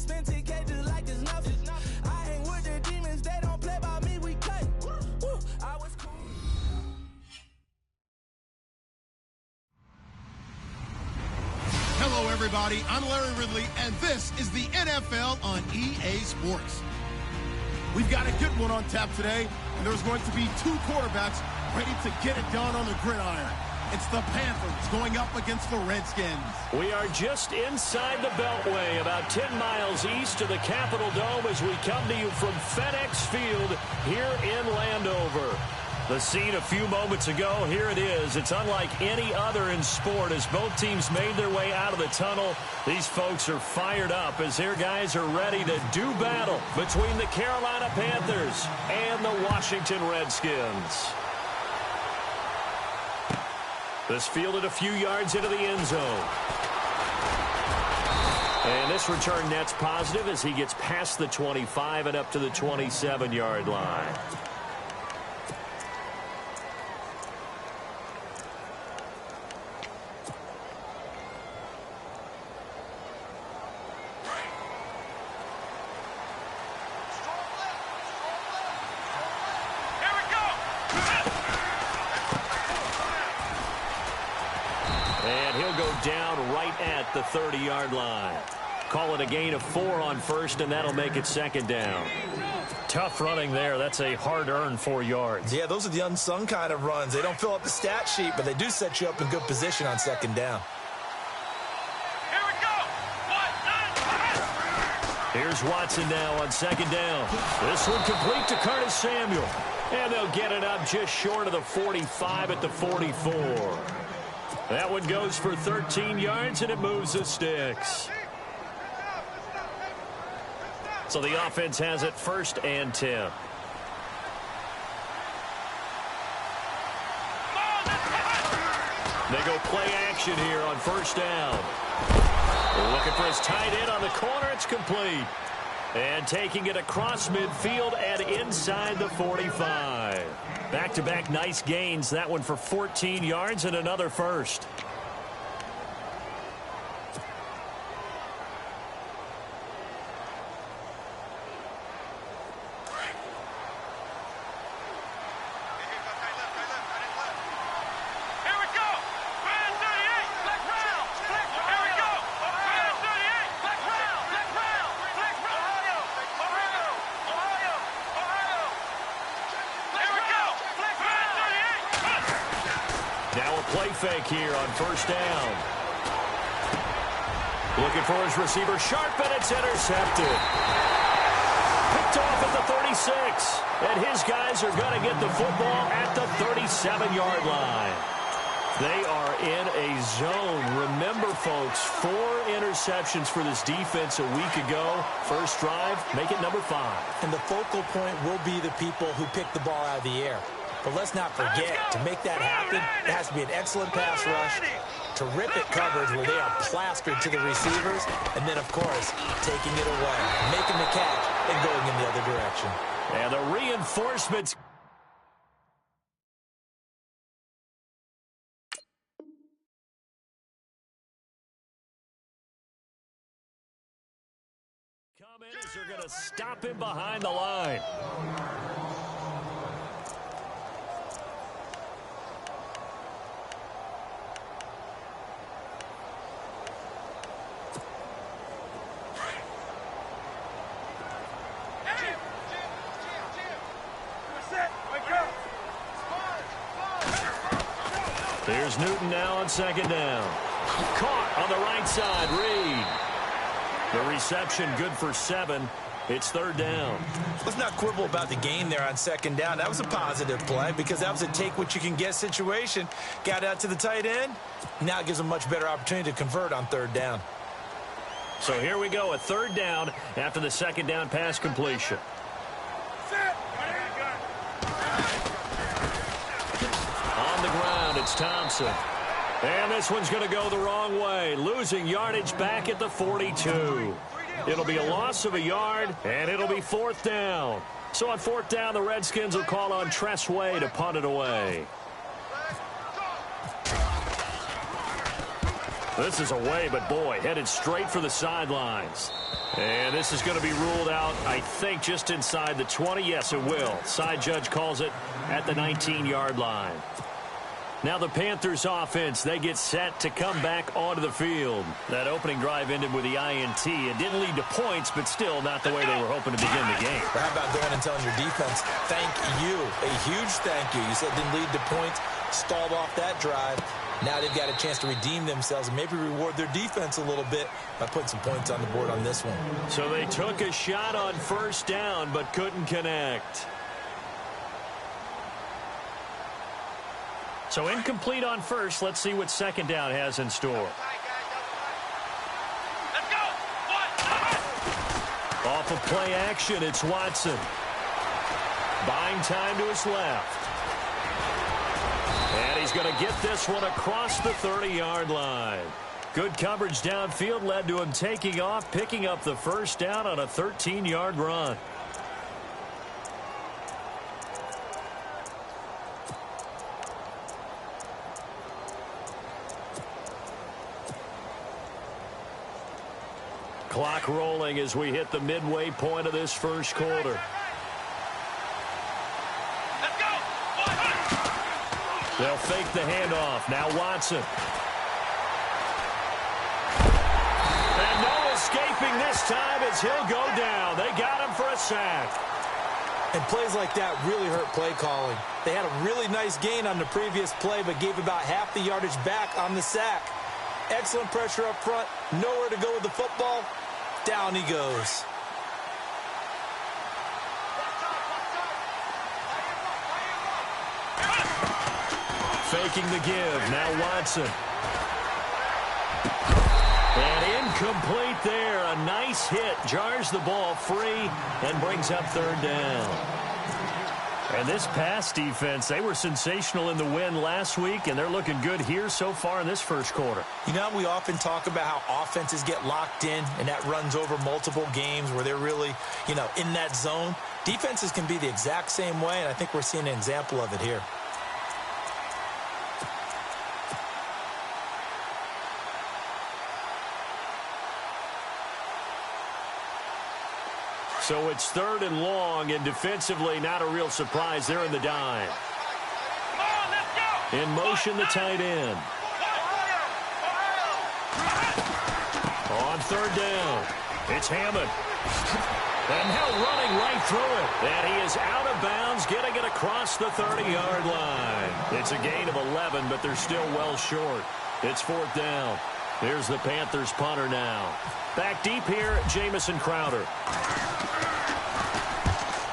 spend 10K just like it's nothing. I ain't with the demons, they don't play by me, we cut. I was cool. Hello, everybody. I'm Larry Ridley, and this is the NFL on EA Sports. We've got a good one on tap today, and there's going to be two quarterbacks ready to get it done on the gridiron. It's the Panthers going up against the Redskins. We are just inside the Beltway, about 10 miles east of the Capitol Dome as we come to you from FedEx Field here in Landover. The scene a few moments ago, here it is. It's unlike any other in sport as both teams made their way out of the tunnel. These folks are fired up as their guys are ready to do battle between the Carolina Panthers and the Washington Redskins. This fielded a few yards into the end zone. And this return net's positive as he gets past the 25 and up to the 27-yard line. Down right at the 30-yard line. Call it a gain of 4 on first, and that'll make it second down. Tough running there. That's a hard-earned 4 yards. Yeah, those are the unsung kind of runs. They don't fill up the stat sheet, but they do set you up in good position on second down. Here we go. Here's Watson now on second down. This one complete to Curtis Samuel. And they'll get it up just short of the 45 at the 44. That one goes for 13 yards, and it moves the sticks. So the offense has it 1st and 10. They go play action here on 1st down. Looking for his tight end on the corner. It's complete. And taking it across midfield and inside the 45. Back-to-back nice gains. That one for 14 yards and another first. Fake here on 1st down. Looking for his receiver sharp, and it's intercepted. Picked off at the 36. And his guys are going to get the football at the 37-yard line. They are in a zone. Remember, folks, 4 interceptions for this defense a week ago. First drive, make it number 5. And the focal point will be the people who pick the ball out of the air. But let's not forget, to make that happen, it has to be an excellent pass rush, terrific coverage where they are plastered to the receivers, and then, of course, taking it away, making the catch, and going in the other direction. And the reinforcements. Come in as they're going to stop him behind the line. Here's Newton now on second down. Caught on the right side, Reed. The reception good for 7. It's 3rd down. Let's not quibble about the gain there on second down. That was a positive play because that was a take-what-you-can-get situation. Got out to the tight end. Now it gives them a much better opportunity to convert on 3rd down. So here we go, a 3rd down after the second down pass completion. On the ground, it's Thompson. And this one's going to go the wrong way, losing yardage back at the 42. It'll be a loss of a yard, and it'll be 4th down. So on 4th down, the Redskins will call on Tressway to punt it away. This is away, but boy, headed straight for the sidelines. And this is going to be ruled out, I think, just inside the 20. Yes, it will. Side judge calls it at the 19-yard line. Now the Panthers offense, they get set to come back onto the field. That opening drive ended with the INT. It didn't lead to points, but still not the way they were hoping to begin the game. How about going and telling your defense, thank you, a huge thank you. You said it didn't lead to points, stalled off that drive. Now they've got a chance to redeem themselves and maybe reward their defense a little bit by putting some points on the board on this one. So they took a shot on first down but couldn't connect. So incomplete on first. Let's see what second down has in store. Let's go. Off of play action, it's Watson. Buying time to his left. And he's going to get this one across the 30-yard line. Good coverage downfield led to him taking off, picking up the first down on a 13-yard run. Clock rolling as we hit the midway point of this first quarter. Let's go. They'll fake the handoff. Now Watson. And no escaping this time as he'll go down. They got him for a sack. And plays like that really hurt play calling. They had a really nice gain on the previous play, but gave about half the yardage back on the sack. Excellent pressure up front. Nowhere to go with the football. Down he goes. Faking the give. Now Watson. And incomplete there. A nice hit. Jars the ball free and brings up third down. And this pass defense, they were sensational in the win last week, and they're looking good here so far in this first quarter. You know, we often talk about how offenses get locked in, and that runs over multiple games where they're really, in that zone. Defenses can be the exact same way, and I think we're seeing an example of it here. So it's third and long, and defensively not a real surprise. They're in the dime. Come on, let's go. In motion, the tight end. On third down, it's Hammond. And now running right through it. And he is out of bounds, getting it across the 30-yard line. It's a gain of 11, but they're still well short. It's fourth down. Here's the Panthers punter now. Back deep here, Jamison Crowder.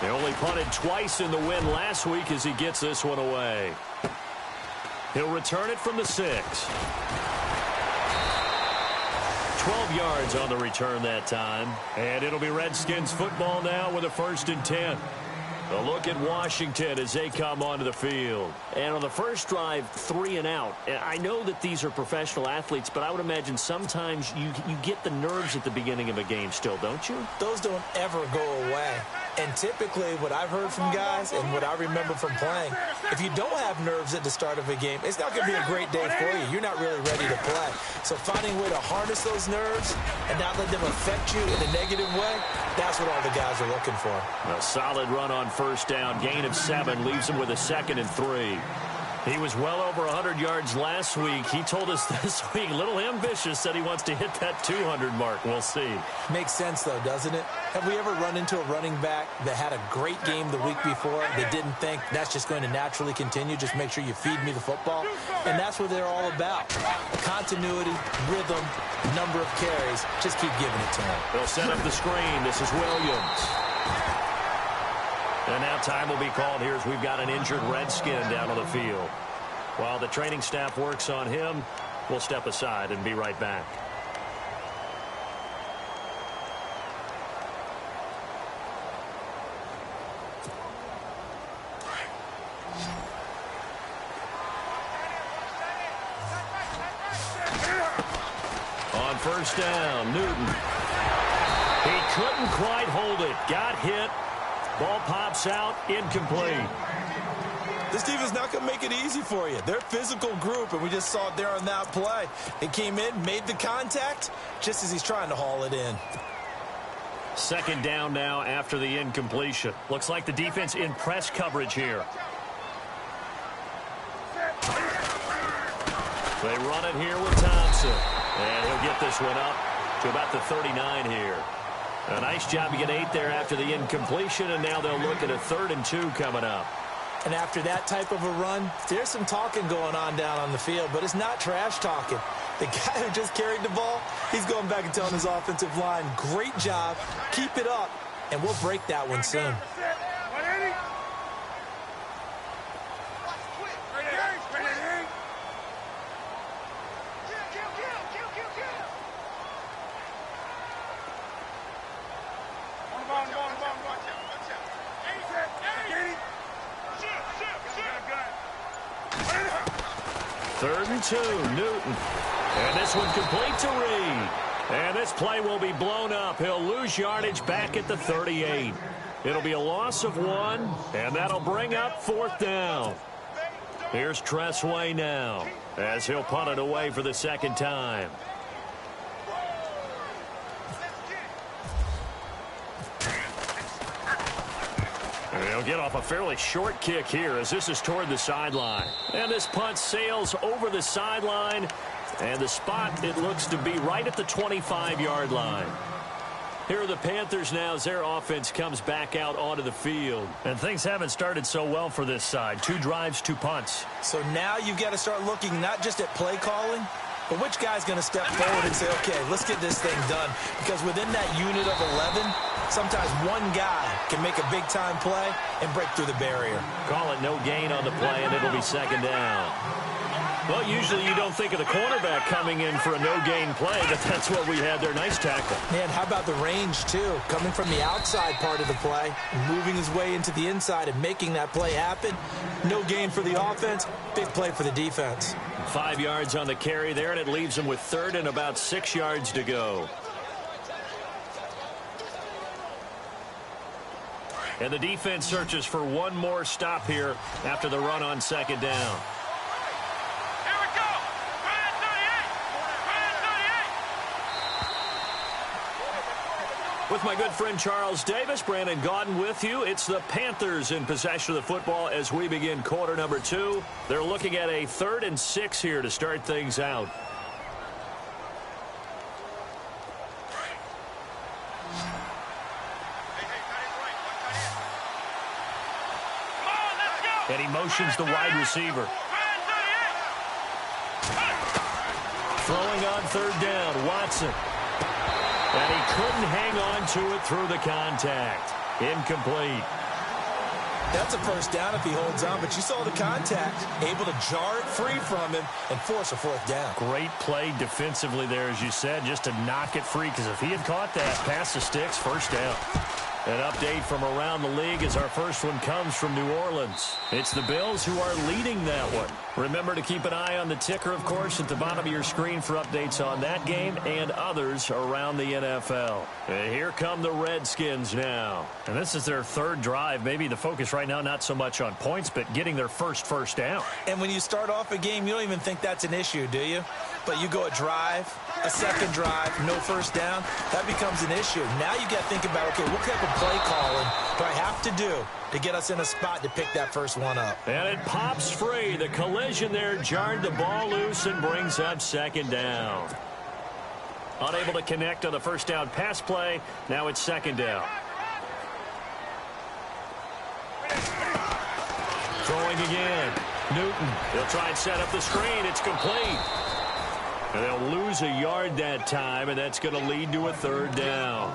They only punted twice in the win last week as he gets this one away. He'll return it from the 6. 12 yards on the return that time. And it'll be Redskins football now with a 1st and 10. A look at Washington as they come onto the field. And on the first drive, 3 and out. And I know that these are professional athletes, but I would imagine sometimes you get the nerves at the beginning of a game still, don't you? Those don't ever go away. And typically what I've heard from guys and what I remember from playing, if you don't have nerves at the start of a game, it's not going to be a great day for you. You're not really ready to play. So finding a way to harness those nerves and not let them affect you in a negative way, that's what all the guys are looking for. A solid run on first down. Gain of 7 leaves him with a 2nd and 3. He was well over 100 yards last week. He told us this week, a little ambitious, said he wants to hit that 200 mark. We'll see. Makes sense, though, doesn't it? Have we ever run into a running back that had a great game the week before that didn't think that's just going to naturally continue? Just make sure you feed me the football. And that's what they're all about. Continuity, rhythm, number of carries. Just keep giving it to them. They'll set up the screen. This is Williams. And now time will be called here as we've got an injured Redskin down on the field. While the training staff works on him, we'll step aside and be right back. On first down, Newton. He couldn't quite hold it. Got hit. Ball pops out, incomplete. This team is not going to make it easy for you. They're a physical group, and we just saw it there on that play. He came in, made the contact, just as he's trying to haul it in. Second down now after the incompletion. Looks like the defense in press coverage here. They run it here with Thompson. And he'll get this one up to about the 39 here. A nice job to get 8 there after the incompletion, and now they'll look at a 3rd and 2 coming up. And after that type of a run, there's some talking going on down on the field, but it's not trash talking. The guy who just carried the ball, he's going back and telling his offensive line, great job, keep it up, and we'll break that one soon. Third and 2, Newton. And this one complete to Reed. And this play will be blown up. He'll lose yardage back at the 38. It'll be a loss of 1, and that'll bring up 4th down. Here's Tressway now, as he'll punt it away for the 2nd time. They'll get off a fairly short kick here as this is toward the sideline. And this punt sails over the sideline. And the spot, it looks to be right at the 25-yard line. Here are the Panthers now as their offense comes back out onto the field. And things haven't started so well for this side. 2 drives, 2 punts. So now you've got to start looking not just at play calling, but which guy's going to step forward and say, okay, let's get this thing done. Because within that unit of 11, sometimes one guy can make a big-time play and break through the barrier. Call it no gain on the play, and it'll be 2nd down. Well, usually you don't think of the cornerback coming in for a no-gain play, but that's what we had there. Nice tackle. Man, how about the range, too? Coming from the outside part of the play, moving his way into the inside and making that play happen. No gain for the offense, big play for the defense. 5 yards on the carry there, and it leaves him with 3rd and about 6 yards to go. And the defense searches for one more stop here after the run on 2nd down. With my good friend Charles Davis, Brandon Gaudin with you. It's the Panthers in possession of the football as we begin quarter number 2. They're looking at a 3rd and 6 here to start things out. And he motions the wide receiver. Throwing on 3rd down, Watson. And he couldn't hang on to it through the contact. Incomplete. That's a 1st down if he holds on, but you saw the contact. Able to jar it free from him and force a 4th down. Great play defensively there, as you said, just to knock it free, because if he had caught that, past the sticks, 1st down. An update from around the league as our first one comes from New Orleans. It's the Bills who are leading that one. Remember to keep an eye on the ticker, of course, at the bottom of your screen for updates on that game and others around the NFL. And here come the Redskins now. And this is their 3rd drive. Maybe the focus right now not so much on points, but getting their first down. And when you start off a game, you don't even think that's an issue, do you? But you go a drive, a 2nd drive, no 1st down, that becomes an issue. Now you got to think about, okay, what type of play calling do I have to do to get us in a spot to pick that first one up? And it pops free. The collision there jarred the ball loose and brings up 2nd down. Unable to connect on the 1st down pass play. Now it's 2nd down. Throwing again. Newton. He'll try and set up the screen. It's complete. And they'll lose a yard that time, and that's going to lead to a 3rd down.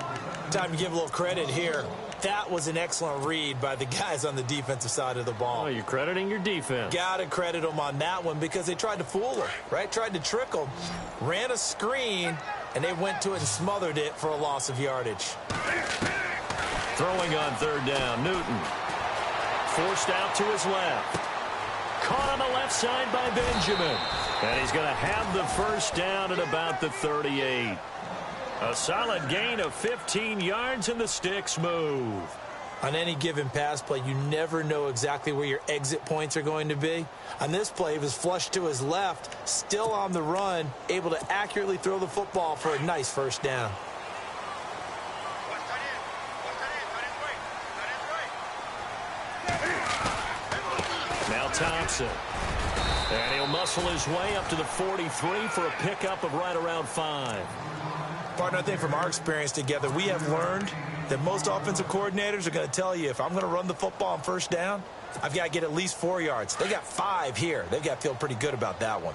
Time to give a little credit here. That was an excellent read by the guys on the defensive side of the ball. Oh, you're crediting your defense. Got to credit them on that one because they tried to fool her, right? Tried to trick them. Ran a screen, and they went to it and smothered it for a loss of yardage. Throwing on 3rd down, Newton. Forced out to his left. Caught on the left side by Benjamin. And he's going to have the 1st down at about the 38. A solid gain of 15 yards, and the sticks move. On any given pass play, you never know exactly where your exit points are going to be. On this play, he was flushed to his left, still on the run, able to accurately throw the football for a nice first down. Now Thompson. And he'll muscle his way up to the 43 for a pickup of right around 5. Partner, I think from our experience together, we have learned that most offensive coordinators are going to tell you, if I'm going to run the football on first down, I've got to get at least 4 yards. They got 5 here. They've got to feel pretty good about that one.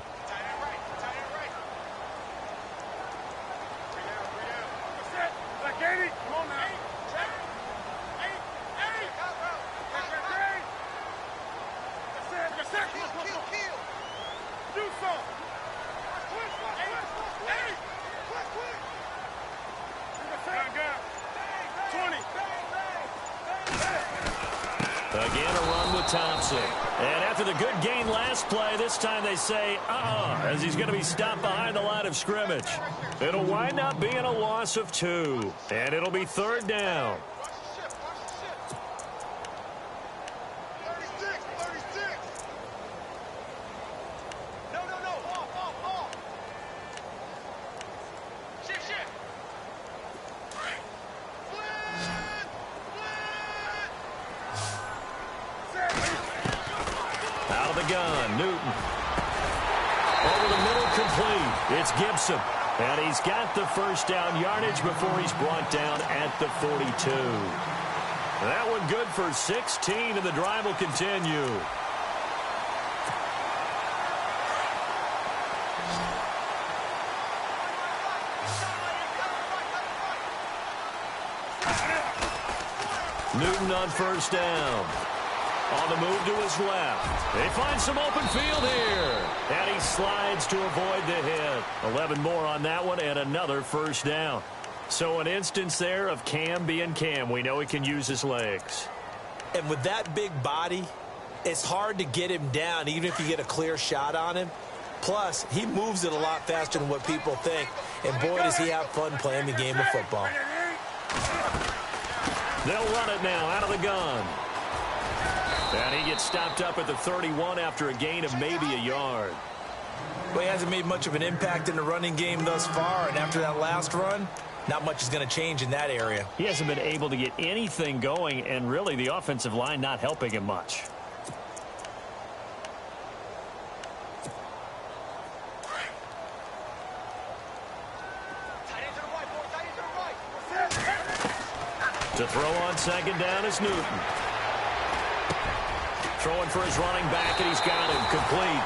Again, a run with Thompson. And after the good gain last play, this time they say, as he's going to be stopped behind the line of scrimmage. It'll wind up being a loss of 2. And it'll be 3rd down. It's Gibson, and he's got the first down yardage before he's brought down at the 42. That one good for 16, and the drive will continue. Newton on first down. On the move to his left. They find some open field here. And he slides to avoid the hit. 11 more on that one and another first down. So an instance there of Cam being Cam. We know he can use his legs. And with that big body, it's hard to get him down even if you get a clear shot on him. Plus, he moves it a lot faster than what people think. And boy, does he have fun playing the game of football. They'll run it now out of the gun. And he gets stopped up at the 31 after a gain of maybe a yard. Well, he hasn't made much of an impact in the running game thus far, and after that last run, not much is going to change in that area. He hasn't been able to get anything going, and really the offensive line not helping him much. To throw on second down is Newton. Throwing for his running back, and he's got him complete.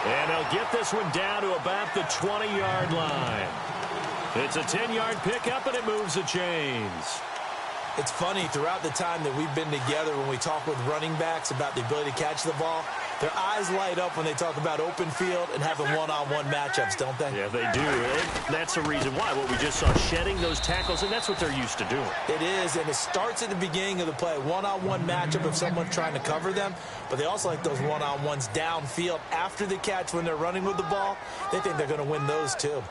And they'll get this one down to about the 20-yard line. It's a 10-yard pickup, and it moves the chains. It's funny, throughout the time that we've been together, when we talk with running backs about the ability to catch the ball, their eyes light up when they talk about open field and having one-on-one matchups, don't they? Yeah, they do. And that's the reason why. What we just saw, shedding those tackles, and that's what they're used to doing. It is, and it starts at the beginning of the play. One-on-one matchup of someone trying to cover them, but they also like those one-on-ones downfield after the catch when they're running with the ball. They think they're going to win those, too.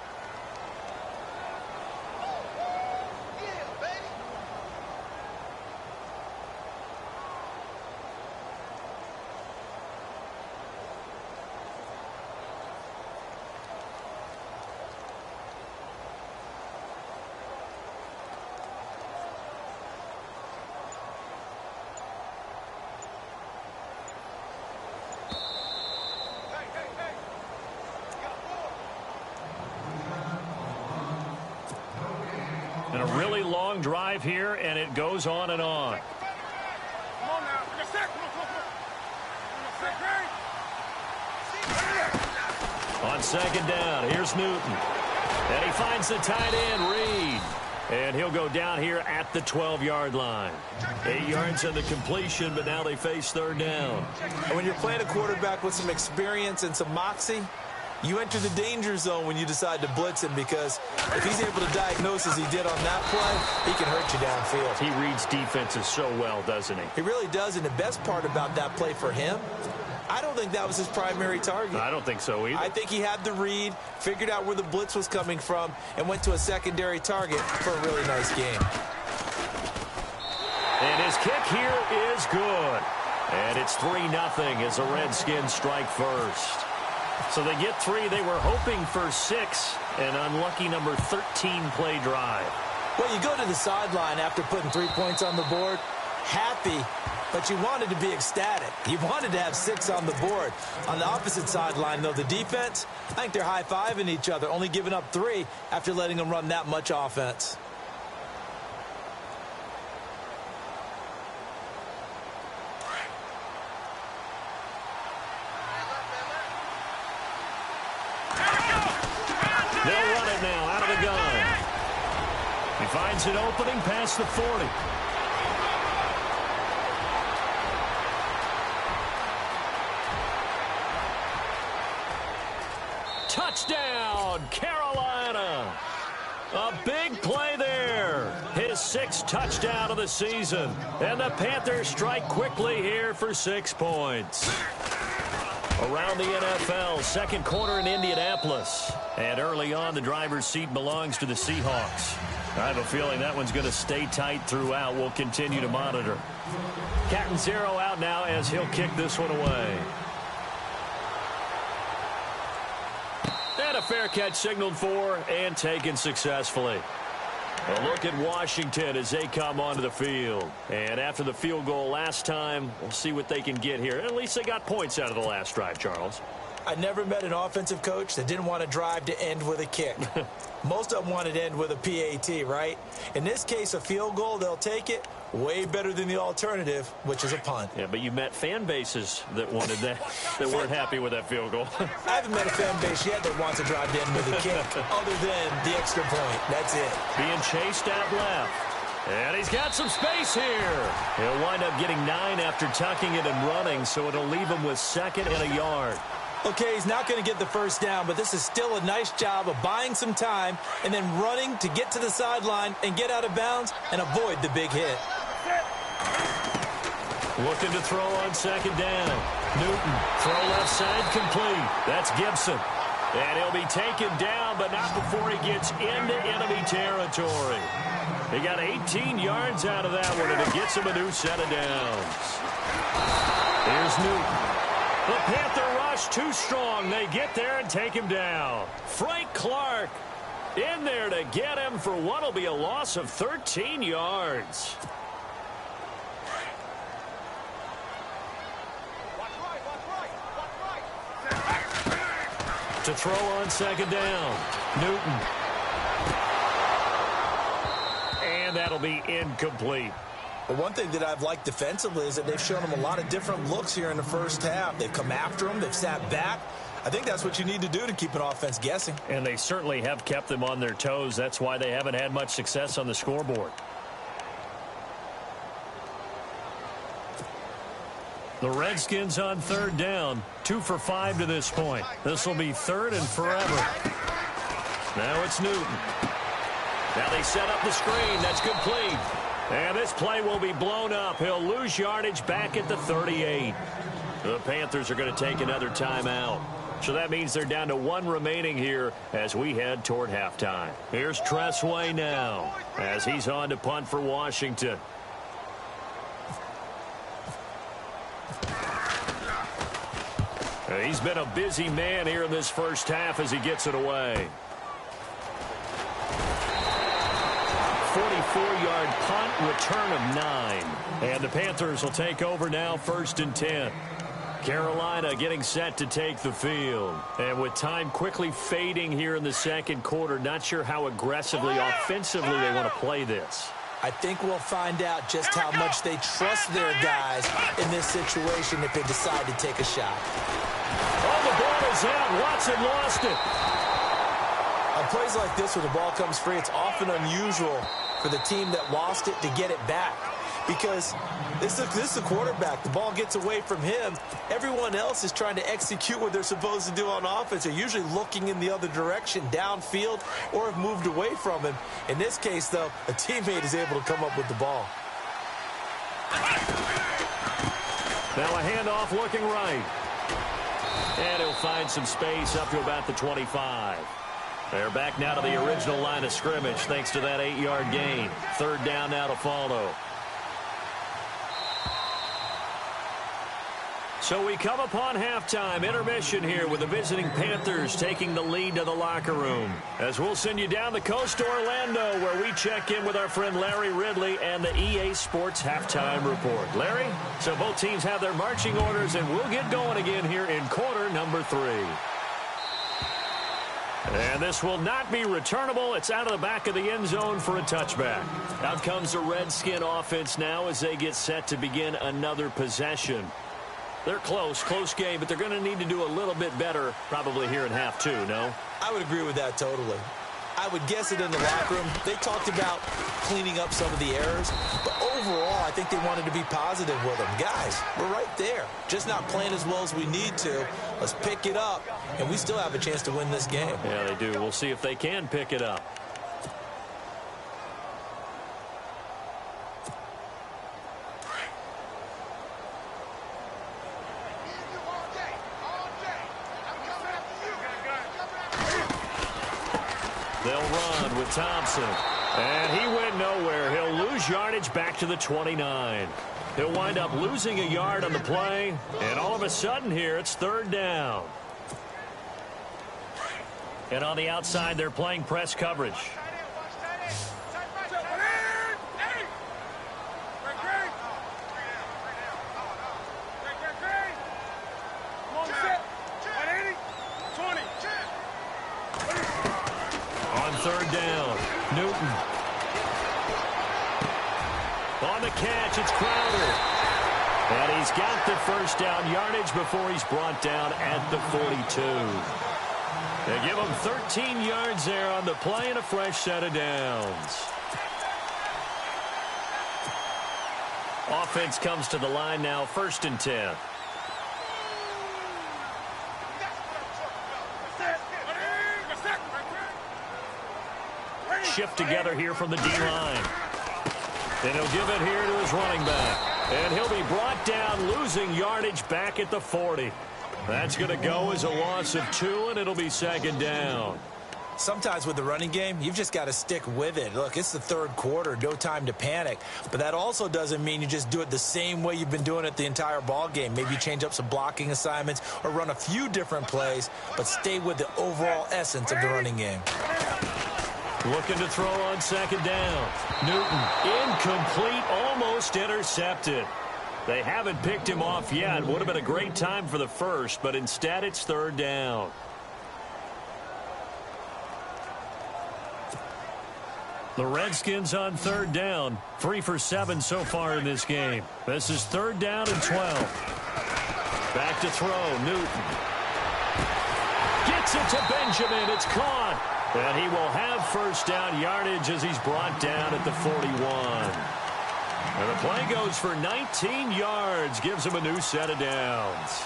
And a really long drive here, and it goes on and on. On second down, here's Newton. And he finds the tight end, Reed. And he'll go down here at the 12-yard line. 8 yards on the completion, but now they face third down. And when you're playing a quarterback with some experience and some moxie, you enter the danger zone when you decide to blitz him, because if he's able to diagnose as he did on that play, he can hurt you downfield. He reads defenses so well, doesn't he? He really does, and the best part about that play for him, I don't think that was his primary target. I don't think so either. I think he had the read, figured out where the blitz was coming from, and went to a secondary target for a really nice game. And his kick here is good. And it's 3-0 as the Redskins strike first. So they get 3. They were hoping for 6. An unlucky number 13 play drive. Well, you go to the sideline after putting 3 points on the board, happy, but you wanted to be ecstatic. You wanted to have 6 on the board. On the opposite sideline, though, the defense, I think they're high-fiving each other, only giving up 3 after letting them run that much offense. They'll run it now out of the gun. He finds an opening past the 40. Touchdown, Carolina. A big play there. His 6th touchdown of the season. And the Panthers strike quickly here for 6 points. Around the NFL, second quarter in Indianapolis. And early on, the driver's seat belongs to the Seahawks. I have a feeling that one's going to stay tight throughout. We'll continue to monitor. Catanzaro out now as he'll kick this one away. And a fair catch signaled for and taken successfully. A look at Washington as they come onto the field. And after the field goal last time, we'll see what they can get here. At least they got points out of the last drive, Charles. I never met an offensive coach that didn't want to drive to end with a kick. Most of them wanted to end with a PAT, right? In this case, a field goal, they'll take it. Way better than the alternative, which is a punt. Yeah, but you met fan bases that wanted that, that weren't happy with that field goal. I haven't met a fan base yet that wants to drive to end with a kick, other than the extra point. That's it. Being chased out left. And he's got some space here. He'll wind up getting 9 after tucking it and running, so it'll leave him with 2nd and a yard. Okay, he's not going to get the first down, but this is still a nice job of buying some time and then running to get to the sideline and get out of bounds and avoid the big hit. Looking to throw on 2nd down. Newton, throw left side, complete. That's Gibson. And he'll be taken down, but not before he gets into enemy territory. He got 18 yards out of that one, and it gets him a new set of downs. Here's Newton. The Panther rush too strong. They get there and take him down. Frank Clark in there to get him for what will be a loss of 13 yards. To throw on 2nd down. Newton. And that'll be incomplete. But one thing that I've liked defensively is that they've shown him a lot of different looks here in the first half. They've come after him. They've sat back. I think that's what you need to do to keep an offense guessing. And they certainly have kept them on their toes. That's why they haven't had much success on the scoreboard. The Redskins on 3rd down. 2 for 5 to this point. This will be 3rd and forever. Now it's Newton. Now they set up the screen. That's complete. And this play will be blown up. He'll lose yardage back at the 38. The Panthers are going to take another timeout. So that means they're down to 1 remaining here as we head toward halftime. Here's Tressway now as he's on to punt for Washington. He's been a busy man here in this first half as he gets it away. 44-yard punt, return of 9. And the Panthers will take over now, 1st and 10. Carolina getting set to take the field. And with time quickly fading here in the second quarter, not sure how aggressively, offensively they want to play this. I think we'll find out just how much they trust their guys in this situation if they decide to take a shot. Oh, the ball is out. Watson lost it. On plays like this where the ball comes free, it's often unusual for the team that lost it to get it back. Because this is the quarterback. The ball gets away from him. Everyone else is trying to execute what they're supposed to do on offense. They're usually looking in the other direction, downfield, or have moved away from him. In this case, though, a teammate is able to come up with the ball. Now a handoff looking right. And he'll find some space up to about the 25. They're back now to the original line of scrimmage thanks to that 8-yard gain. 3rd down now to follow. So we come upon halftime, intermission here with the visiting Panthers taking the lead to the locker room. As we'll send you down the coast to Orlando, where we check in with our friend Larry Ridley and the EA Sports Halftime Report. Larry, so both teams have their marching orders, and we'll get going again here in quarter number 3. And this will not be returnable. It's out of the back of the end zone for a touchback. Out comes the Redskin offense now as they get set to begin another possession. They're close game, but they're going to need to do a little bit better probably here in half 2, no? I would agree with that totally. I would guess it in the locker room. They talked about cleaning up some of the errors, but overall, I think they wanted to be positive with them. Guys, we're right there. Just not playing as well as we need to. Let's pick it up, and we still have a chance to win this game. Yeah, they do. We'll see if they can pick it up. They'll run with Thompson. And he went nowhere. He'll lose yardage back to the 29. He'll wind up losing a yard on the play. And all of a sudden here, it's 3rd down. And on the outside, they're playing press coverage. On 3rd down, Newton. On the catch, it's Crowder. And he's got the first down yardage before he's brought down at the 42. They give him 13 yards there on the play and a fresh set of downs. Offense comes to the line now, 1st and 10. Shift together here from the D-line. And he'll give it here to his running back. And he'll be brought down, losing yardage back at the 40. That's going to go as a loss of 2, and it'll be 2nd down. Sometimes with the running game, you've just got to stick with it. Look, it's the 3rd quarter, no time to panic. But that also doesn't mean you just do it the same way you've been doing it the entire ball game. Maybe change up some blocking assignments or run a few different plays, but stay with the overall essence of the running game. Looking to throw on 2nd down. Newton, incomplete, almost intercepted. They haven't picked him off yet. Would have been a great time for the first, but instead it's 3rd down. The Redskins on 3rd down. 3 for 7 so far in this game. This is 3rd down and 12. Back to throw, Newton. Gets it to Benjamin. It's caught. And he will have first down yardage as he's brought down at the 41. And the play goes for 19 yards. Gives him a new set of downs.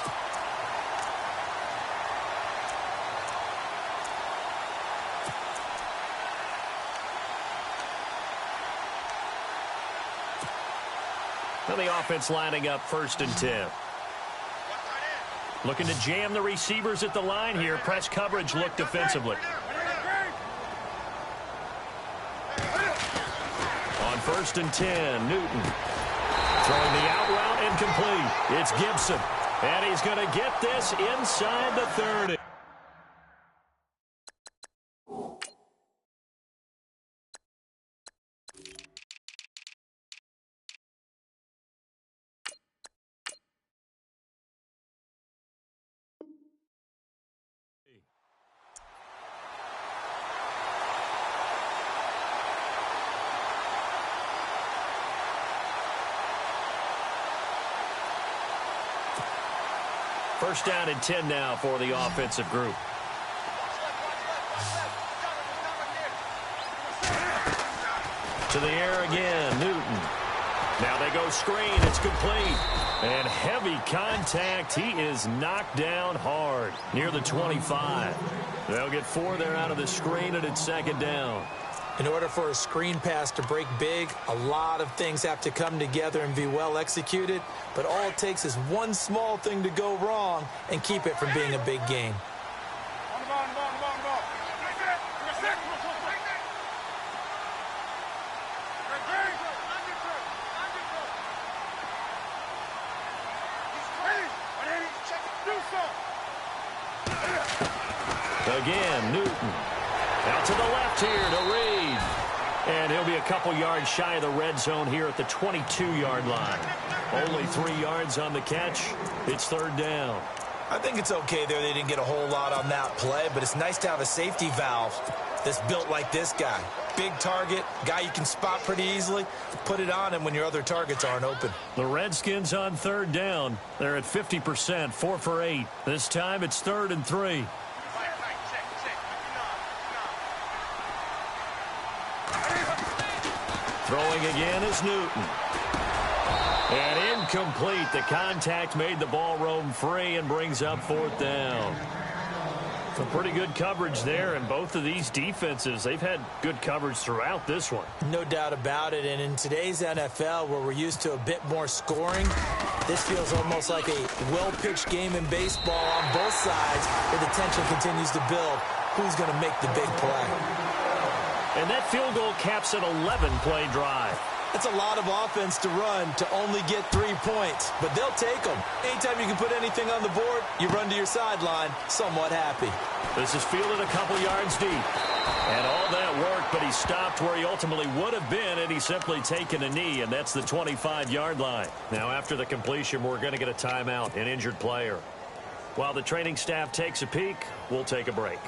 And the offense lining up 1st and 10. Looking to jam the receivers at the line here. Press coverage look defensively. On 1st and 10, Newton. Throwing the out route incomplete. It's Gibson. And he's going to get this inside the 30. First down and 10 now for the offensive group. To the air again, Newton. Now they go screen. It's complete. And heavy contact. He is knocked down hard near the 25. They'll get 4 there out of the screen, and it's 2nd down. In order for a screen pass to break big, a lot of things have to come together and be well executed. But all it takes is one small thing to go wrong and keep it from being a big game. Again, Newton. Out to the left here to Reed. And he'll be a couple yards shy of the red zone here at the 22-yard line. Only 3 yards on the catch. It's third down. I think it's okay there. They didn't get a whole lot on that play, but it's nice to have a safety valve that's built like this guy. Big target, guy you can spot pretty easily. Put it on him when your other targets aren't open. The Redskins on third down. They're at 50%, 4 for 8. This time it's 3rd and 3. Throwing again is Newton. And incomplete. The contact made the ball roam free and brings up 4th down. Some pretty good coverage there, and both of these defenses, they've had good coverage throughout this one. No doubt about it, and in today's NFL, where we're used to a bit more scoring, this feels almost like a well-pitched game in baseball on both sides, where the tension continues to build. Who's going to make the big play? And that field goal caps an 11-play drive. It's a lot of offense to run to only get 3 points, but they'll take them. Anytime you can put anything on the board, you run to your sideline somewhat happy. This is fielded a couple yards deep. And all that worked, but he stopped where he ultimately would have been, and he's simply taken a knee, and that's the 25-yard line. Now, after the completion, we're going to get a timeout, an injured player. While the training staff takes a peek, we'll take a break.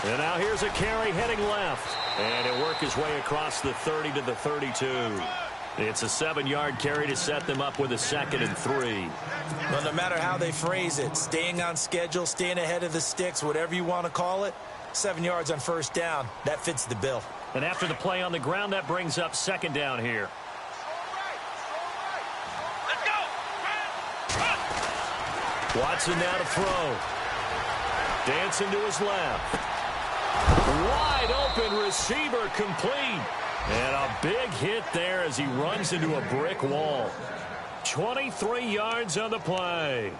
And now here's a carry heading left. And he'll work his way across the 30 to the 32. It's a 7-yard carry to set them up with a 2nd and 3. Well, no matter how they phrase it, staying on schedule, staying ahead of the sticks, whatever you want to call it, 7 yards on 1st down, that fits the bill. And after the play on the ground, that brings up 2nd down here. Let's go. Watson now to throw. Dancing to his left. Wide open receiver complete. And a big hit there as he runs into a brick wall. 23 yards on the play.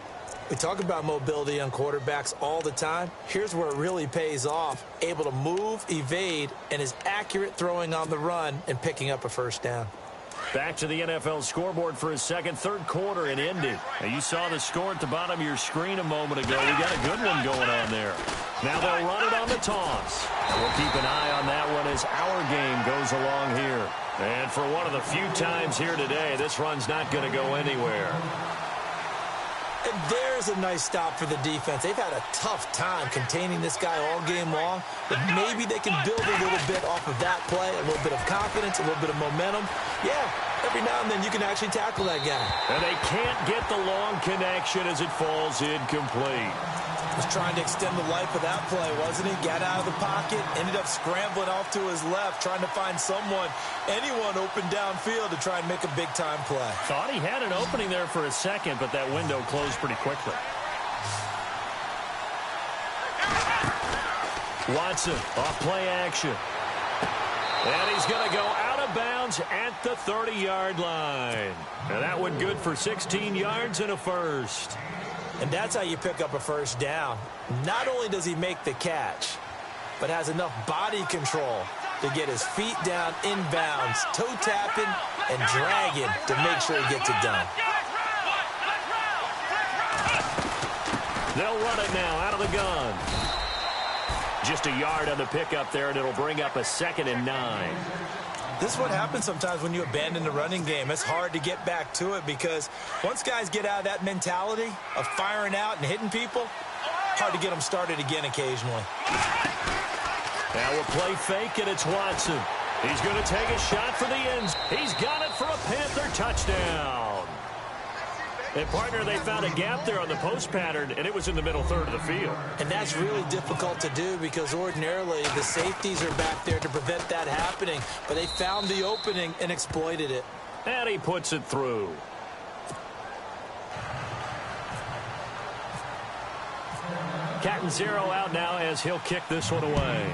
We talk about mobility on quarterbacks all the time. Here's where it really pays off. Able to move, evade, and is accurate throwing on the run and picking up a 1st down. Back to the NFL scoreboard for his third quarter in Indy. Now, you saw the score at the bottom of your screen a moment ago. We got a good one going on there. Now they'll run it on the toss. And we'll keep an eye on that one as our game goes along here. And for one of the few times here today, this run's not going to go anywhere. And there's a nice stop for the defense. They've had a tough time containing this guy all game long, but maybe they can build a little bit off of that play, a little bit of confidence, a little bit of momentum. Yeah, every now and then you can actually tackle that guy. And they can't get the long connection as it falls incomplete. Was trying to extend the life of that play, wasn't he? Got out of the pocket, ended up scrambling off to his left, trying to find anyone open downfield to try and make a big-time play. Thought he had an opening there for a second, but that window closed pretty quickly. Watson off play action. And he's going to go out of bounds at the 30-yard line. And that one good for 16 yards and a 1st. And that's how you pick up a 1st down. Not only does he make the catch, but has enough body control to get his feet down inbounds, toe tapping and dragging to make sure he gets it done. They'll run it now out of the gun. Just a yard on the pickup there, and it'll bring up a 2nd and 9. This is what happens sometimes when you abandon the running game. It's hard to get back to it because once guys get out of that mentality of firing out and hitting people, hard to get them started again occasionally. Now we'll play fake, and it's Watson. He's going to take a shot for the ends. He's got it for a Panther touchdown. And, partner, they found a gap there on the post pattern, and it was in the middle third of the field. And that's really difficult to do because ordinarily the safeties are back there to prevent that happening. But they found the opening and exploited it. And he puts it through. Catanzaro out now as he'll kick this one away.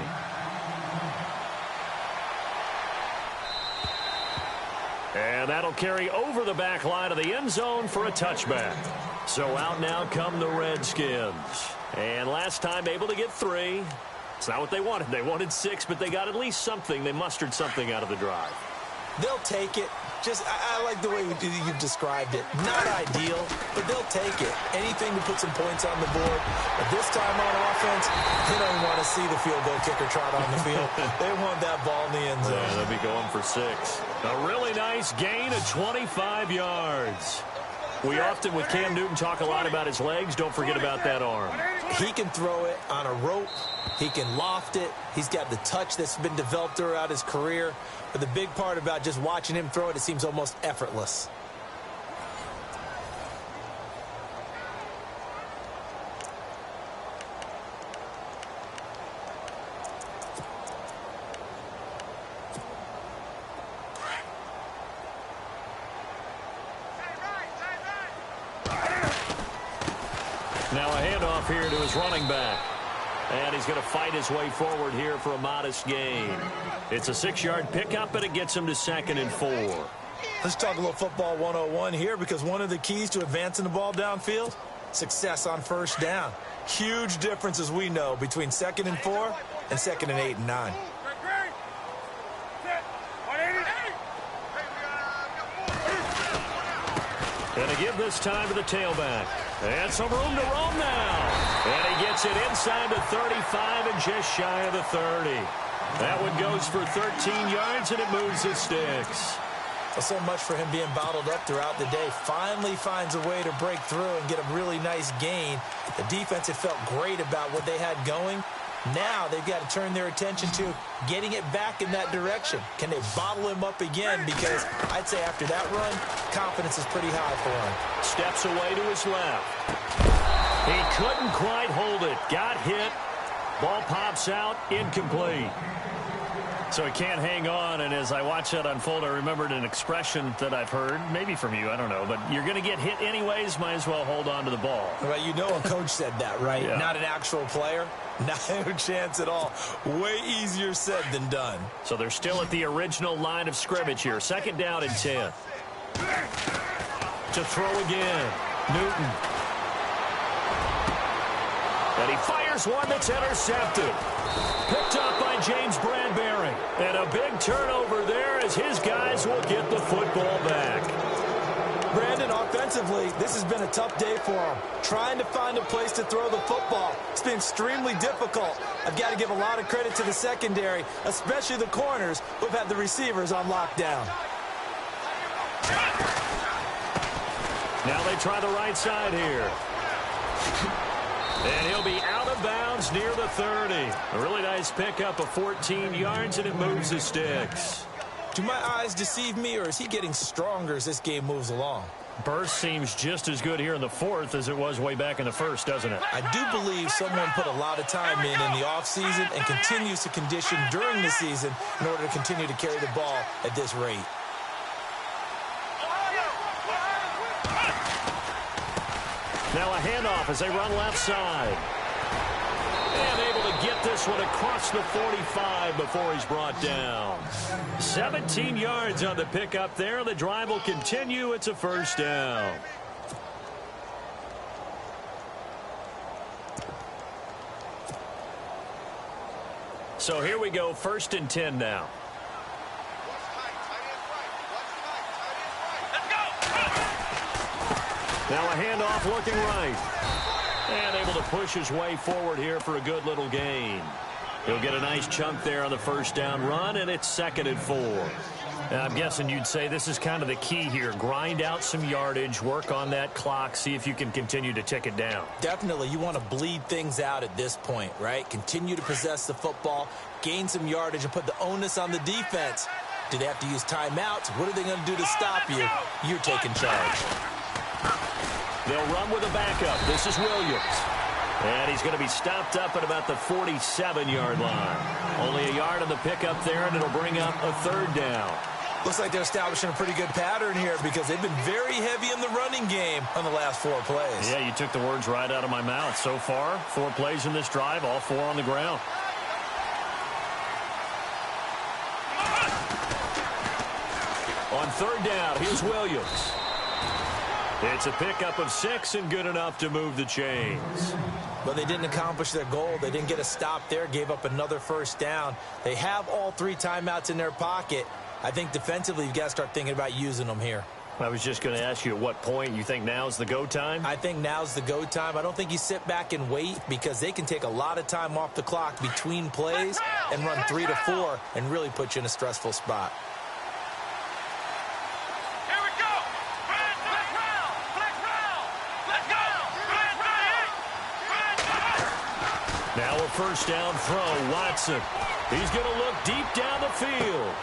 And that'll carry over the back line of the end zone for a touchback. So out now come the Redskins. And last time able to get 3. It's not what they wanted. They wanted 6, but they got at least something. They mustered something out of the drive. They'll take it. I like the way you've described it. Not ideal, but they'll take it. Anything to put some points on the board. But this time on offense, they don't even want to see the field goal kicker trot on the field. They want that ball in the end zone. Yeah, they'll be going for 6. A really nice gain of 25 yards. We often, with Cam Newton, talk a lot about his legs. Don't forget about that arm. He can throw it on a rope. He can loft it. He's got the touch that's been developed throughout his career. But the big part about just watching him throw it, it seems almost effortless. Now a handoff here to his running back. And he's going to fight his way forward here for a modest gain. It's a 6-yard pickup, and it gets him to 2nd and 4. Let's talk a little football 101 here, because one of the keys to advancing the ball downfield, success on first down. Huge difference, as we know, between 2nd and 4 and 2nd and 8 and 9. Going to give this time to the tailback. And some room to roam now. And he gets it inside the 35 and just shy of the 30. That one goes for 13 yards, and it moves the sticks. Well, so much for him being bottled up throughout the day. Finally finds a way to break through and get a really nice gain. The defense had felt great about what they had going. Now they've got to turn their attention to getting it back in that direction. Can they bottle him up again? Because I'd say after that run, confidence is pretty high for him. Steps away to his left. He couldn't quite hold it. Got hit. Ball pops out. Incomplete. So he can't hang on, and as I watch that unfold, I remembered an expression that I've heard, maybe from you, I don't know, but you're going to get hit anyways, might as well hold on to the ball. Right, you know a coach said that, right? Yeah. Not an actual player. No chance at all. Way easier said than done. So they're still at the original line of scrimmage here. 2nd down and 10. To throw again. Newton. And he fires one that's intercepted. Picked up by James Bradbury. And a big turnover there as his guys will get the football back. Brandon, offensively, this has been a tough day for him. Trying to find a place to throw the football. It's been extremely difficult. I've got to give a lot of credit to the secondary, especially the corners who have had the receivers on lockdown. Now they try the right side here. And he'll be out of bounds near the 30. A really nice pickup of 14 yards, and it moves the sticks. Do my eyes deceive me, or is he getting stronger as this game moves along? Burst seems just as good here in the 4th as it was way back in the 1st, doesn't it? I do believe someone put a lot of time in the offseason and continues to condition during the season in order to continue to carry the ball at this rate. Now a handoff as they run left side. And able to get this one across the 45 before he's brought down. 17 yards on the pickup there. The drive will continue. It's a 1st down. So here we go, 1st and 10 now. Now a handoff looking right. And able to push his way forward here for a good little gain. He'll get a nice chunk there on the 1st down run, and it's 2nd and 4. Now, I'm guessing you'd say this is kind of the key here. Grind out some yardage, work on that clock, see if you can continue to tick it down. Definitely. You want to bleed things out at this point, right? Continue to possess the football, gain some yardage, and put the onus on the defense. Do they have to use timeouts? What are they going to do to stop you? You're taking charge. They'll run with a backup. This is Williams. And he's going to be stopped up at about the 47-yard line. Only a yard on the pickup there, and it'll bring up a 3rd down. Looks like they're establishing a pretty good pattern here because they've been very heavy in the running game on the last 4 plays. Yeah, you took the words right out of my mouth. So far, 4 plays in this drive, all 4 on the ground. On 3rd down, here's Williams. It's a pickup of 6 and good enough to move the chains. But they didn't accomplish their goal. They didn't get a stop there, gave up another first down. They have all 3 timeouts in their pocket. I think defensively you've got to start thinking about using them here. I was just going to ask you at what point you think now's the go time? I think now's the go time. I don't think you sit back and wait because they can take a lot of time off the clock between plays and run 3 to 4 and really put you in a stressful spot. Here we go. Flag round. Let's go. Now a first down throw. Watson. He's going to look deep down the field.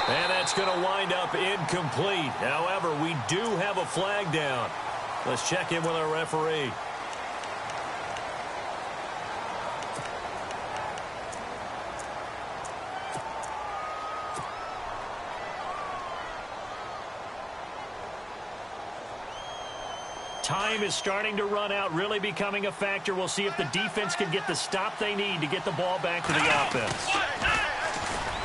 And that's going to wind up incomplete. However, we do have a flag down. Let's check in with our referee. Time is starting to run out, really becoming a factor. We'll see if the defense can get the stop they need to get the ball back to the offense.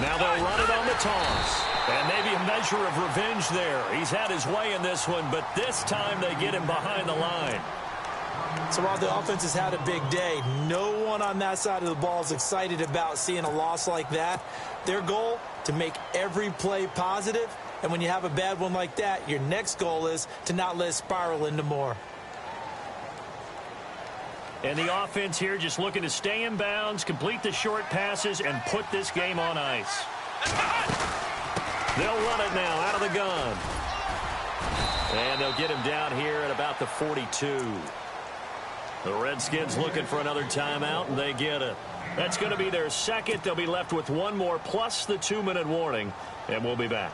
Now they'll run it on the toss. And maybe a measure of revenge there. He's had his way in this one, but this time they get him behind the line. So while the offense has had a big day, no one on that side of the ball is excited about seeing a loss like that. Their goal, to make every play positive. And when you have a bad one like that, your next goal is to not let it spiral into more. And the offense here just looking to stay in bounds, complete the short passes, and put this game on ice. They'll run it now out of the gun. And they'll get him down here at about the 42. The Redskins looking for another timeout, and they get it. That's going to be their second. They'll be left with one more plus the 2-minute warning, and we'll be back.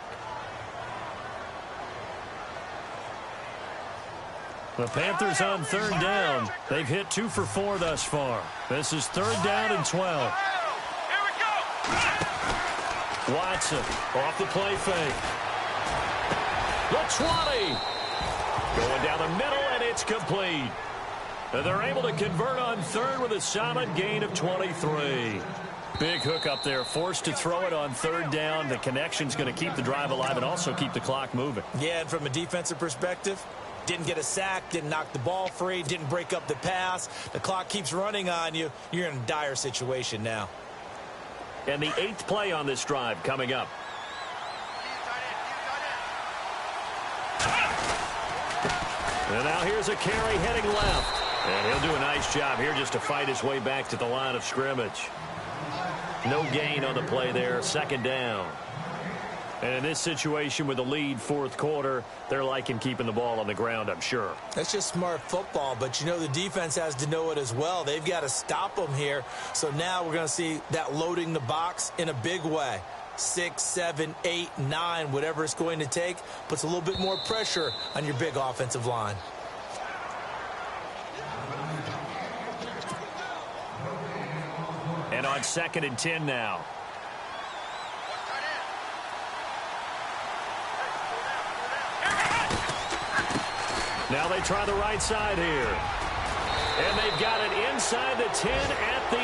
The Panthers on third down. They've hit 2 for 4 thus far. This is 3rd down and 12. Here we go. Watson off the play fake. The 20. Going down the middle, and it's complete. And they're able to convert on third with a solid gain of 23. Big hook up there, forced to throw it on 3rd down. The connection's going to keep the drive alive and also keep the clock moving. Yeah, and from a defensive perspective, didn't get a sack, didn't knock the ball free, didn't break up the pass. The clock keeps running on you. You're in a dire situation now. And the 8th play on this drive coming up. And now here's a carry heading left. And he'll do a nice job here just to fight his way back to the line of scrimmage. No gain on the play there, 2nd down. And in this situation with the lead 4th quarter, they're liking keeping the ball on the ground, I'm sure. That's just smart football, but you know the defense has to know it as well. They've got to stop them here. So now we're going to see that loading the box in a big way. 6, 7, 8, 9, whatever it's going to take, puts a little bit more pressure on your big offensive line. And on 2nd and 10 now. Now they try the right side here. And they've got it inside the 10 at the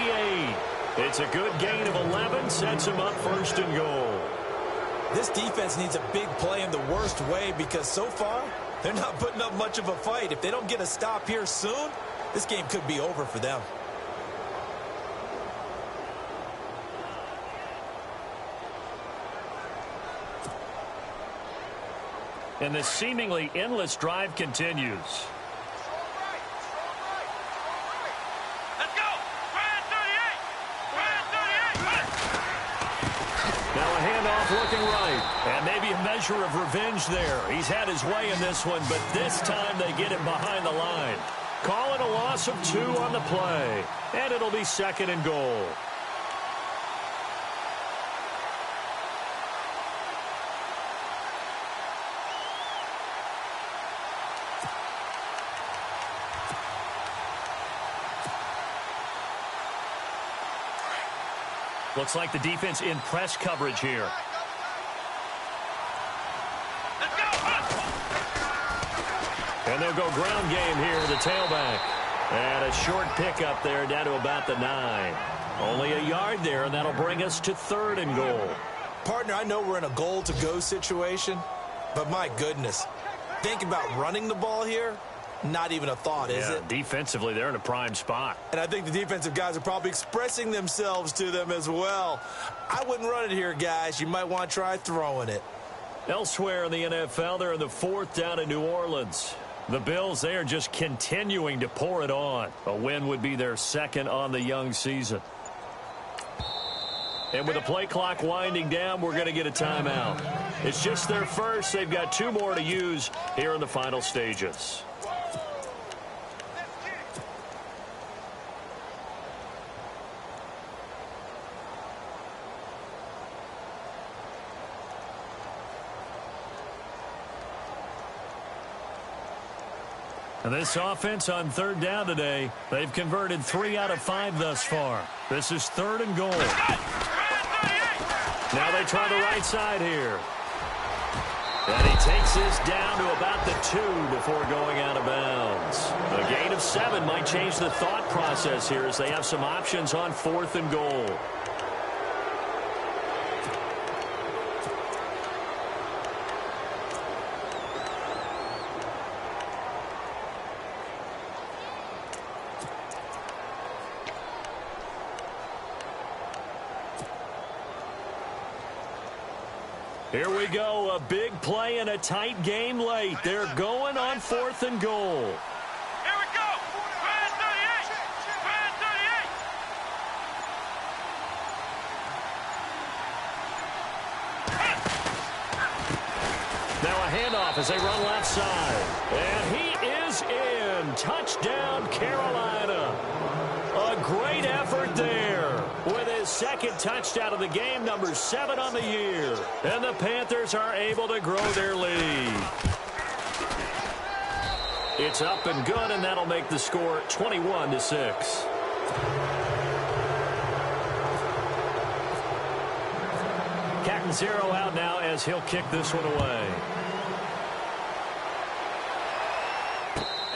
8. It's a good gain of 11, sets them up 1st and goal. This defense needs a big play in the worst way because so far they're not putting up much of a fight. If they don't get a stop here soon, this game could be over for them. And this seemingly endless drive continues. Let's go. Brand 38. Now a handoff looking right. And maybe a measure of revenge there. He's had his way in this one, but this time they get him behind the line. Call it a loss of 2 on the play. And it'll be 2nd and goal. Looks like the defense in press coverage here. Let's go. And they'll go ground game here with the tailback. And a short pickup there down to about the 9. Only a yard there, and that'll bring us to 3rd and goal. Partner, I know we're in a goal-to-go situation, but my goodness, Think about running the ball here. Not even a thought, is it? Defensively, they're in a prime spot. And I think the defensive guys are probably expressing themselves to them as well. I wouldn't run it here, guys. You might want to try throwing it. Elsewhere in the NFL, they're in the 4th down in New Orleans. The Bills, they are just continuing to pour it on. A win would be their 2nd on the young season. And with the play clock winding down, we're going to get a timeout. It's just their first. They've got 2 more to use here in the final stages. And this offense on 3rd down today, they've converted 3 out of 5 thus far. This is 3rd and goal. Now they try the right side here. And he takes this down to about the 2 before going out of bounds. A gain of 7 might change the thought process here as they have some options on 4th and goal. Here we go, a big play and a tight game late. They're going on 4th and goal. Here we go. Van 38. Van 38. Now a handoff as they run left side. And he is in. Touchdown, Carolina. A great effort there with his 2nd touchdown of the game, number 7 on the year. And the Panthers are able to grow their lead. It's up and good, and that'll make the score 21-6. Catanzaro out now as he'll kick this one away.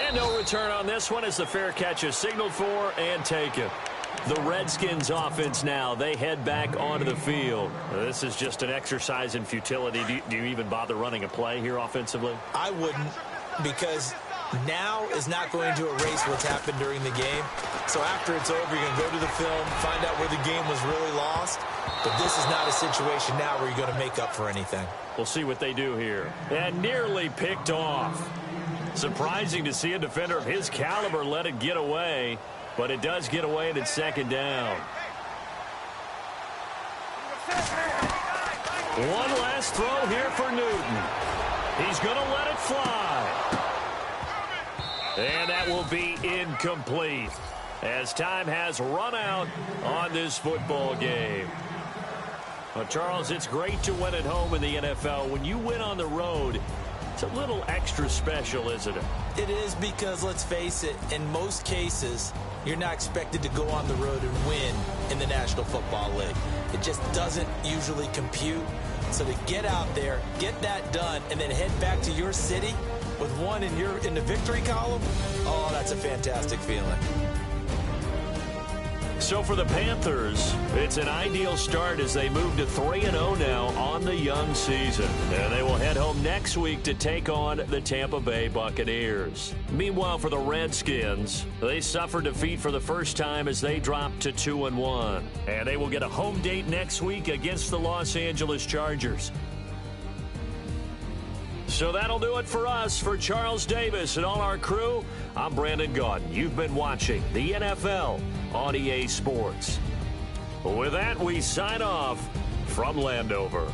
And no return on this one as the fair catch is signaled for and taken. The Redskins offense now, they head back onto the field. This is just an exercise in futility. Do you even bother running a play here offensively? I wouldn't, because now is not going to erase what's happened during the game. So after it's over, you're going to go to the film, find out where the game was really lost. But this is not a situation now where you're going to make up for anything. We'll see what they do here. And nearly picked off. Surprising to see a defender of his caliber let it get away, but it does get away and it's 2nd down. One last throw here for Newton. He's going to let it fly. And that will be incomplete as time has run out on this football game. Well, Charles, it's great to win at home in the NFL. When you win on the road, it's a little extra special, isn't it? It is, because, let's face it, in most cases, you're not expected to go on the road and win in the National Football League. It just doesn't usually compute. So to get out there, get that done, and then head back to your city with one in the victory column, oh, that's a fantastic feeling. So for the Panthers, it's an ideal start as they move to 3-0 now on the young season. And they will head home next week to take on the Tampa Bay Buccaneers. Meanwhile, for the Redskins, they suffered defeat for the first time as they dropped to 2-1. And they will get a home date next week against the Los Angeles Chargers. So that'll do it for us. For Charles Davis and all our crew, I'm Brandon Gaudin. You've been watching the NFL on EA Sports. With that, we sign off from Landover.